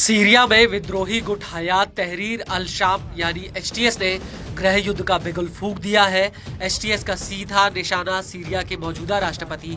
Syria में विद्रोही गुट हयात तहरीर अल शाम यानी एचटीएस ने गृह युद्ध का बिगुल फूंक दिया है। एचटीएस का सीधा निशाना सीरिया के मौजूदा राष्ट्रपति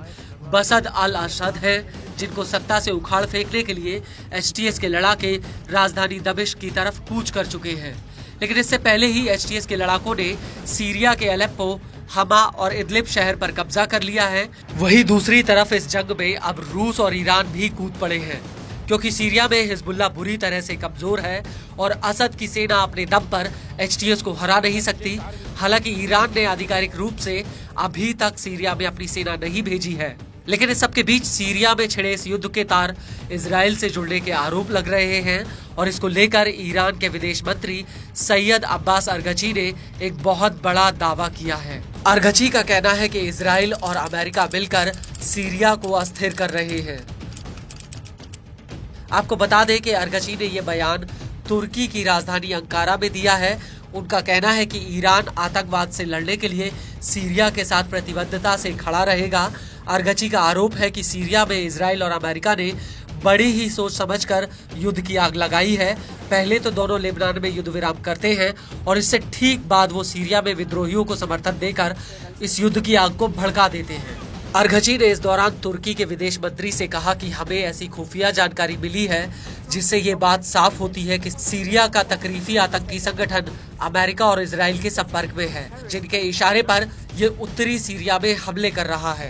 बसद अल असद है, जिनको सत्ता से उखाड़ फेंकने के लिए एचटीएस के लड़ाके राजधानी दमिश्क की तरफ कूच कर चुके हैं। लेकिन इससे पहले ही एचटीएस के लड़ाकों ने सीरिया के अलेप्पो, हमा और इदलिब शहर पर कब्जा कर लिया है। वहीं दूसरी तरफ इस जंग में अब रूस और ईरान भी कूद पड़े हैं, क्योंकि सीरिया में हिजबुल्लाह बुरी तरह से कमजोर है और असद की सेना अपने दम पर एचटीएस को हरा नहीं सकती। हालांकि ईरान ने आधिकारिक रूप से अभी तक सीरिया में अपनी सेना नहीं भेजी है, लेकिन इस सबके बीच सीरिया में छिड़े इस युद्ध के तार इजराइल से जुड़ने के आरोप लग रहे हैं और इसको लेकर ईरान के विदेश मंत्री सैयद अब्बास अरगची ने एक बहुत बड़ा दावा किया है। अरगची का कहना है कि इजराइल और अमेरिका मिलकर सीरिया को अस्थिर कर रहे हैं। आपको बता दें कि अरगची ने यह बयान तुर्की की राजधानी अंकारा में दिया है। उनका कहना है कि ईरान आतंकवाद से लड़ने के लिए सीरिया के साथ प्रतिबद्धता से खड़ा रहेगा। अरगची का आरोप है कि सीरिया में इजराइल और अमेरिका ने बड़ी ही सोच समझकर युद्ध की आग लगाई है। पहले तो दोनों लेबनान में युद्ध विराम करते हैं और इससे ठीक बाद वो सीरिया में विद्रोहियों को समर्थन देकर इस युद्ध की आग को भड़का देते हैं। अरगची ने इस दौरान तुर्की के विदेश मंत्री से कहा कि हमें ऐसी खुफिया जानकारी मिली है जिससे ये बात साफ होती है कि सीरिया का तकरीफी आतंकी संगठन अमेरिका और इजराइल के संपर्क में है, जिनके इशारे पर ये उत्तरी सीरिया में हमले कर रहा है।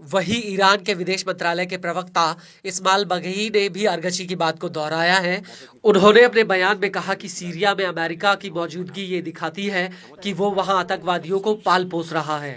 वहीं ईरान के विदेश मंत्रालय के प्रवक्ता इस्माइल बघेई ने भी अरगची की बात को दोहराया है। उन्होंने अपने बयान में कहा कि सीरिया में अमेरिका की मौजूदगी ये दिखाती है कि वो वहां आतंकवादियों को पाल पोस रहा है।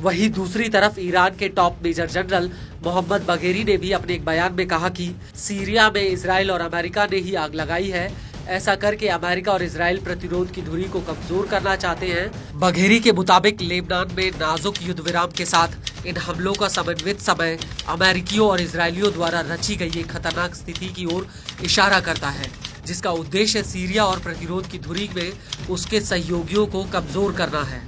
वहीं दूसरी तरफ ईरान के top major general Mohammad Bagheri ने भी अपने एक बयान में कहा कि सीरिया में इजराइल और अमेरिका ने ही आग लगाई है। ऐसा करके अमेरिका और इजराइल प्रतिरोध की धुरी को कमजोर करना चाहते हैं। बघेरी के मुताबिक लेबनान में नाजुक युद्ध विराम के साथ इन हमलों का समन्वित समय अमेरिकियों और इजरायलियों द्वारा रची गई एक खतरनाक स्थिति की ओर इशारा करता है, जिसका उद्देश्य सीरिया और प्रतिरोध की धुरी में उसके सहयोगियों को कमजोर करना है।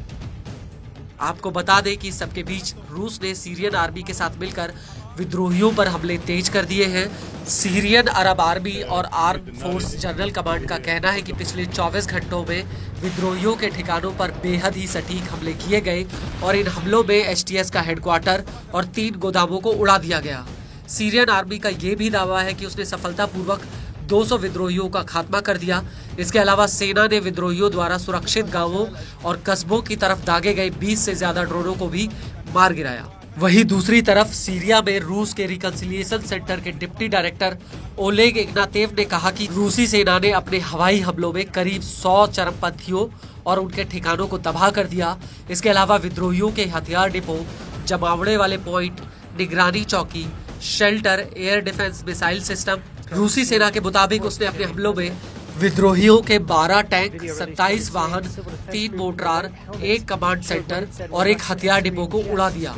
आपको बता दें कि सबके बीच रूस ने सीरियन आर्मी के साथ मिलकर विद्रोहियों पर हमले तेज कर दिए हैं। सीरियन अरब आर्मी और आर्म फोर्स जनरल कमांड का कहना है कि पिछले 24 घंटों में विद्रोहियों के ठिकानों पर बेहद ही सटीक हमले किए गए और इन हमलों में एचटीएस का हेडक्वार्टर और 3 गोदामों को उड़ा दिया गया। सीरियन आर्मी का ये भी दावा है कि उसने सफलतापूर्वक 200 विद्रोहियों का खात्मा कर दिया। इसके अलावा सेना ने विद्रोहियों द्वारा सुरक्षित गांवों और कस्बों की तरफ दागे गए 20 से ज्यादा ड्रोनों को भी मार गिराया। वहीं दूसरी तरफ सीरिया में रूस के रिकंसिलिएशन सेंटर के डिप्टी डायरेक्टर ओलेग इग्नातेव ने कहा कि रूसी सेना ने अपने हवाई हमलों में करीब 100 चरमपंथियों और उनके ठिकानों को तबाह कर दिया। इसके अलावा विद्रोहियों के हथियार डिपो, जमावड़े वाले पॉइंट, निगरानी चौकी, shelter, air defence missile system. रूसी सेना के मुताबिक उसने अपने हमलों में विद्रोहियों के 12 टैंक, 27 वाहन, 3 मोर्टार, 1 कमांड सेंटर और 1 हथियार डिपो को उड़ा दिया।